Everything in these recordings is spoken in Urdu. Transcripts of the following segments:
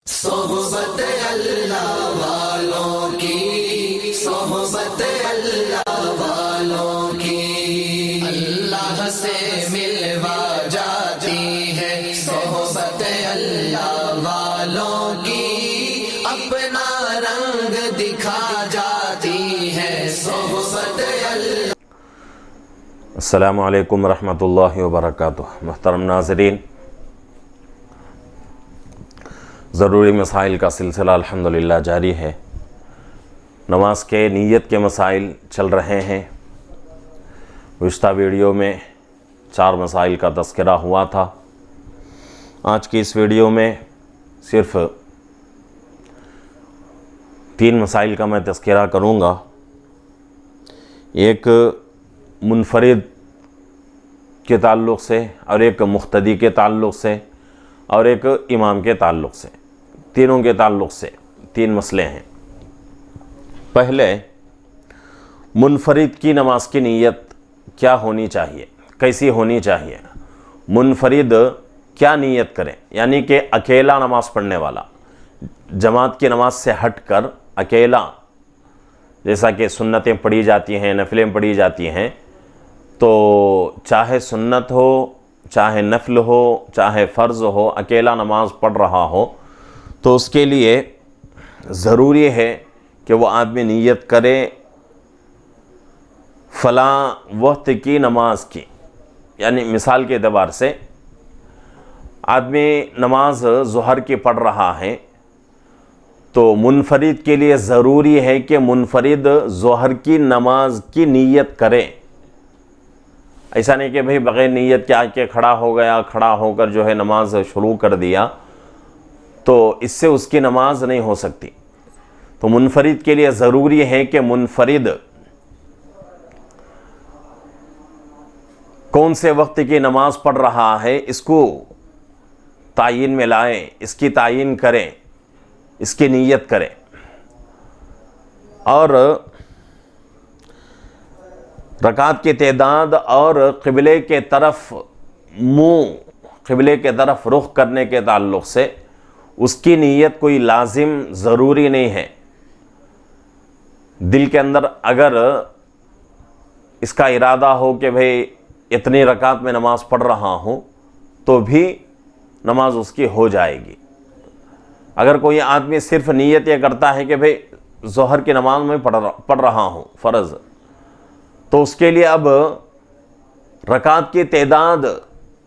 صحبت اللہ والوں کی، صحبت اللہ والوں کی، اللہ سے ملوا جاتی ہے صحبت اللہ والوں کی، اپنا رنگ دکھا جاتی ہے صحبت اللہ۔ السلام علیکم ورحمۃ اللہ وبرکاتہ۔ محترم ناظرین، ضروری مسائل کا سلسلہ الحمدللہ جاری ہے۔ نماز کے نیت کے مسائل چل رہے ہیں۔ گزشتہ ویڈیو میں 4 مسائل کا تذکرہ ہوا تھا۔ آج کی اس ویڈیو میں صرف 3 مسائل کا میں تذکرہ کروں گا۔ ایک منفرد کے تعلق سے، اور ایک مقتدی کے تعلق سے، اور ایک امام کے تعلق سے۔ تینوں کے تعلق سے 3 مسئلے ہیں۔ پہلے، منفرد کی نماز کی نیت کیا ہونی چاہیے، کیسی ہونی چاہیے؟ منفرد کیا نیت کرے؟ یعنی کہ اکیلا نماز پڑھنے والا، جماعت کی نماز سے ہٹ کر اکیلا، جیسا کہ سنتیں پڑھی جاتی ہیں، نفلیں پڑھی جاتی ہیں، تو چاہے سنت ہو، چاہے نفل ہو، چاہے فرض ہو، اکیلا نماز پڑھ رہا ہو تو اس کے لیے ضروری ہے کہ وہ آدمی نیت کرے فلاں وقت کی نماز کی۔ یعنی مثال کے اعتبار سے آدمی نماز ظہر کی پڑھ رہا ہے تو منفرد کے لیے ضروری ہے کہ منفرد ظہر کی نماز کی نیت کرے۔ ایسا نہیں کہ بھئی بغیر نیت کے آ کے کھڑا ہو گیا، کھڑا ہو کر جو ہے نماز شروع کر دیا، تو اس سے اس کی نماز نہیں ہو سکتی۔ تو منفرد کے لیے ضروری ہے کہ منفرد کون سے وقت کی نماز پڑھ رہا ہے اس کو تعین میں لائے، اس کی تعین کرے، اس کی نیت کرے، اور رکعات کی تعداد اور قبلے کے طرف قبلے کے طرف رخ کرنے کے تعلق سے اس کی نیت کوئی لازم ضروری نہیں ہے۔ دل کے اندر اگر اس کا ارادہ ہو کہ بھئی اتنی رکعت میں نماز پڑھ رہا ہوں تو بھی نماز اس کی ہو جائے گی۔ اگر کوئی آدمی صرف نیت یہ کرتا ہے کہ بھئی ظہر کی نماز میں پڑھ رہا ہوں فرض، تو اس کے لیے اب رکعت کی تعداد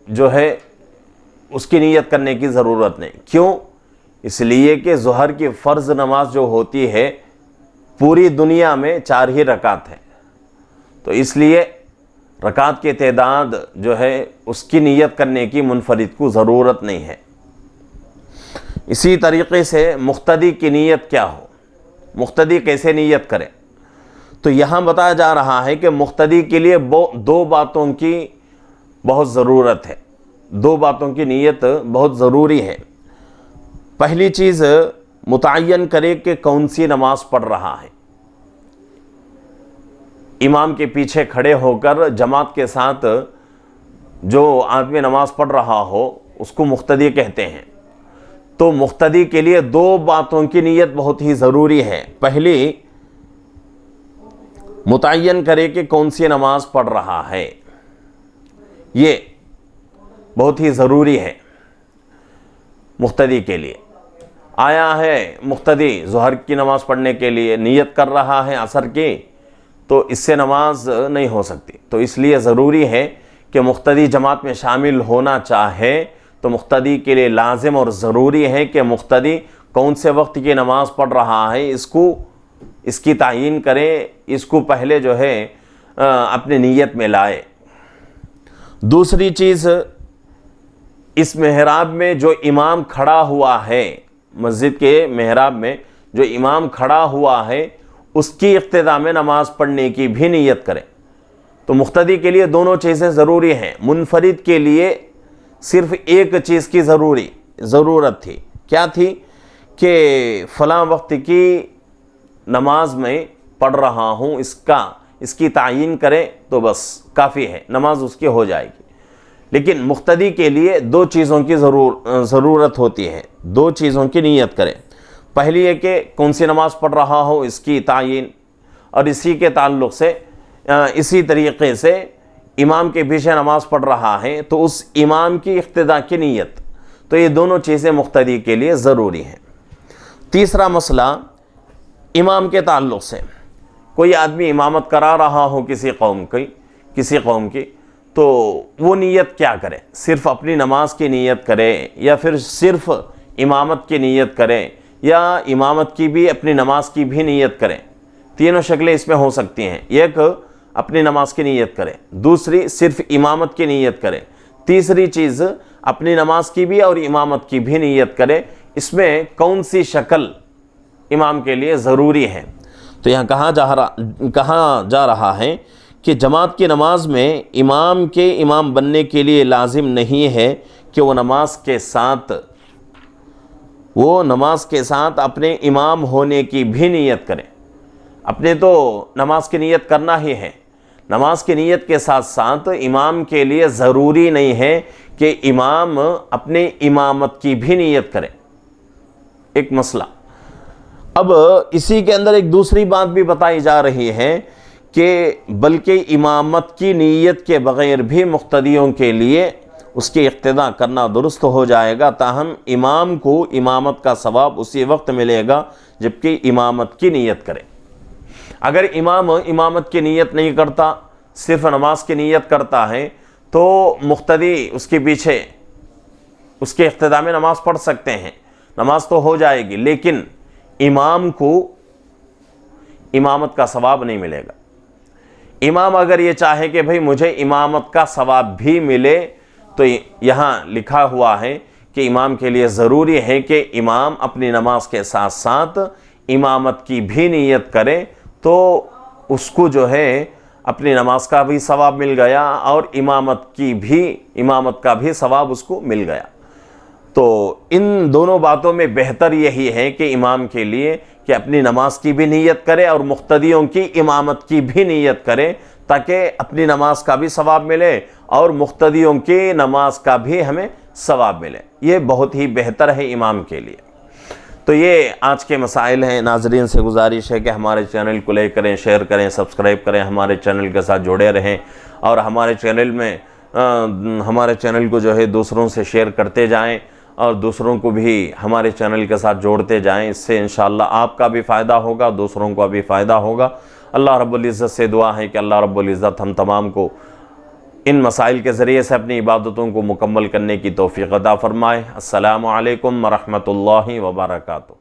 جو ہے اس کی نیت کرنے کی ضرورت نہیں۔ کیوں؟ اس لیے کہ ظہر کی فرض نماز جو ہوتی ہے پوری دنیا میں 4 ہی رکعت ہے، تو اس لیے رکعت کی تعداد جو ہے اس کی نیت کرنے کی منفرد کو ضرورت نہیں ہے۔ اسی طریقے سے مقتدی کی نیت کیا ہو، مقتدی کیسے نیت کرے؟ تو یہاں بتایا جا رہا ہے کہ مقتدی کے لیے 2 باتوں کی بہت ضرورت ہے، 2 باتوں کی نیت بہت ضروری ہے۔ پہلی چیز، متعین کرے کہ کون سی نماز پڑھ رہا ہے۔ امام کے پیچھے کھڑے ہو کر جماعت کے ساتھ جو آدمی نماز پڑھ رہا ہو اس کو مقتدی کہتے ہیں۔ تو مقتدی کے لیے 2 باتوں کی نیت بہت ہی ضروری ہے۔ پہلی، متعین کرے کہ کون سی نماز پڑھ رہا ہے، یہ بہت ہی ضروری ہے مقتدی کے لیے۔ آیا ہے مقتدی ظہر کی نماز پڑھنے کے لیے، نیت کر رہا ہے عصر کی، تو اس سے نماز نہیں ہو سکتی۔ تو اس لیے ضروری ہے کہ مقتدی جماعت میں شامل ہونا چاہے تو مقتدی کے لیے لازم اور ضروری ہے کہ مقتدی کون سے وقت کی نماز پڑھ رہا ہے اس کی تعین کرے، اس کو پہلے جو ہے اپنی نیت میں لائے۔ دوسری چیز، اس محراب میں جو امام کھڑا ہوا ہے، مسجد کے محراب میں جو امام کھڑا ہوا ہے اس کی اقتداء میں نماز پڑھنے کی بھی نیت کرے۔ تو مقتدی کے لیے دونوں چیزیں ضروری ہیں۔ منفرد کے لیے صرف ایک چیز کی ضرورت تھی، کیا تھی؟ کہ فلاں وقت کی نماز میں پڑھ رہا ہوں، اس کی تعین کرے تو بس کافی ہے، نماز اس کی ہو جائے گی۔ لیکن مقتدی کے لیے دو چیزوں کی ضرورت ہوتی ہے، دو چیزوں کی نیت کرے۔ پہلی ہے کہ کون سی نماز پڑھ رہا ہو اس کی تعین، اور اسی کے تعلق سے اسی طریقے سے امام کے پیچھے نماز پڑھ رہا ہے تو اس امام کی اقتداء کی نیت، تو یہ دونوں چیزیں مقتدی کے لیے ضروری ہیں۔ تیسرا مسئلہ امام کے تعلق سے، کوئی آدمی امامت کرا رہا ہو کسی قوم کی تو وہ نیت کیا کرے؟ صرف اپنی نماز کی نیت کرے، یا پھر صرف امامت کی نیت کرے، یا امامت کی بھی اپنی نماز کی بھی نیت کرے؟ تینوں شکلیں اس میں ہو سکتی ہیں، ایک اپنی نماز کی نیت کرے، دوسری صرف امامت کی نیت کرے، تیسری چیز اپنی نماز کی بھی اور امامت کی بھی نیت کرے۔ اس میں کون سی شکل امام کے لیے ضروری ہے؟ تو یہاں کہا جا رہا ہے کہ جماعت کی نماز میں امام کے امام بننے کے لیے لازم نہیں ہے کہ وہ نماز کے ساتھ اپنے امام ہونے کی بھی نیت کرے۔ اپنے تو نماز کی نیت کرنا ہی ہے، نماز کی نیت کے ساتھ ساتھ امام کے لیے ضروری نہیں ہے کہ امام اپنے امامت کی بھی نیت کرے۔ ایک مسئلہ۔ اب اسی کے اندر ایک دوسری بات بھی بتائی جا رہی ہے کہ بلکہ امامت کی نیت کے بغیر بھی مقتدیوں کے لیے اس کی اقتداء کرنا درست ہو جائے گا، تاہم امام کو امامت کا ثواب اسی وقت ملے گا جبکہ امامت کی نیت کرے۔ اگر امام امامت کی نیت نہیں کرتا، صرف نماز کی نیت کرتا ہے، تو مقتدی اس کے پیچھے اس کے اقتداء میں نماز پڑھ سکتے ہیں، نماز تو ہو جائے گی، لیکن امام کو امامت کا ثواب نہیں ملے گا۔ امام اگر یہ چاہے کہ بھئی مجھے امامت کا ثواب بھی ملے، تو یہاں لکھا ہوا ہے کہ امام کے لیے ضروری ہے کہ امام اپنی نماز کے ساتھ ساتھ امامت کی بھی نیت کرے، تو اس کو جو ہے اپنی نماز کا بھی ثواب مل گیا اور امامت کا بھی ثواب اس کو مل گیا۔ تو ان دونوں باتوں میں بہتر یہی ہے کہ امام کے لیے کہ اپنی نماز کی بھی نیت کرے اور مقتدیوں کی امامت کی بھی نیت کرے، تاکہ اپنی نماز کا بھی ثواب ملے اور مقتدیوں کی نماز کا بھی ہمیں ثواب ملے۔ یہ بہت ہی بہتر ہے امام کے لیے۔ تو یہ آج کے مسائل ہیں۔ ناظرین سے گزارش ہے کہ ہمارے چینل کو لائک کریں، شیئر کریں، سبسکرائب کریں، ہمارے چینل کے ساتھ جڑے رہیں، اور ہمارے چینل کو جو ہے دوسروں سے شیئر کرتے جائیں اور دوسروں کو بھی ہمارے چینل کے ساتھ جوڑتے جائیں۔ اس سے انشاءاللہ آپ کا بھی فائدہ ہوگا، دوسروں کا بھی فائدہ ہوگا۔ اللہ رب العزت سے دعا ہے کہ اللہ رب العزت ہم تمام کو ان مسائل کے ذریعے سے اپنی عبادتوں کو مکمل کرنے کی توفیق عطا فرمائے۔ السلام علیکم ورحمۃ اللہ وبرکاتہ۔